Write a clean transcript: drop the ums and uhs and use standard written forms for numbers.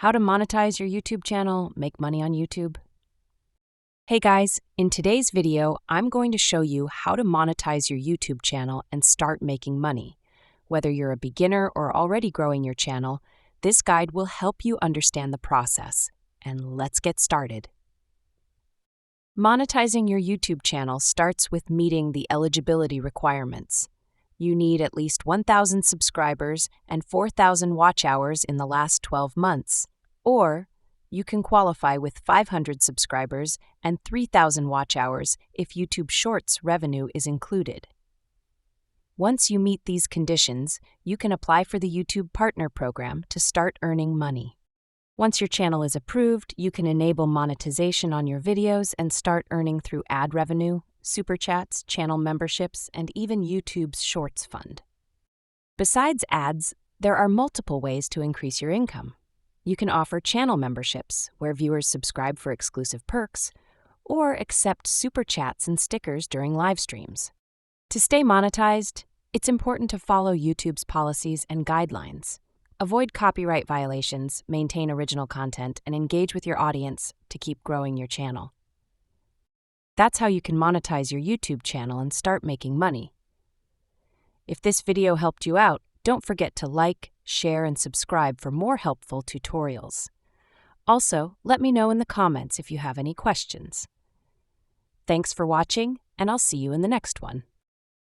How to monetize your YouTube channel, make money on YouTube. Hey guys, in today's video, I'm going to show you how to monetize your YouTube channel and start making money. Whether you're a beginner or already growing your channel, this guide will help you understand the process. And let's get started. Monetizing your YouTube channel starts with meeting the eligibility requirements. You need at least 1,000 subscribers and 4,000 watch hours in the last 12 months. Or you can qualify with 500 subscribers and 3,000 watch hours if YouTube Shorts revenue is included. Once you meet these conditions, you can apply for the YouTube Partner Program to start earning money. Once your channel is approved, you can enable monetization on your videos and start earning through ad revenue, super chats, channel memberships, and even YouTube's Shorts Fund. Besides ads, there are multiple ways to increase your income. You can offer channel memberships, where viewers subscribe for exclusive perks, or accept super chats and stickers during live streams. To stay monetized, it's important to follow YouTube's policies and guidelines. Avoid copyright violations, maintain original content, and engage with your audience to keep growing your channel. That's how you can monetize your YouTube channel and start making money. If this video helped you out, don't forget to like, share, and subscribe for more helpful tutorials. Also, let me know in the comments if you have any questions. Thanks for watching, and I'll see you in the next one.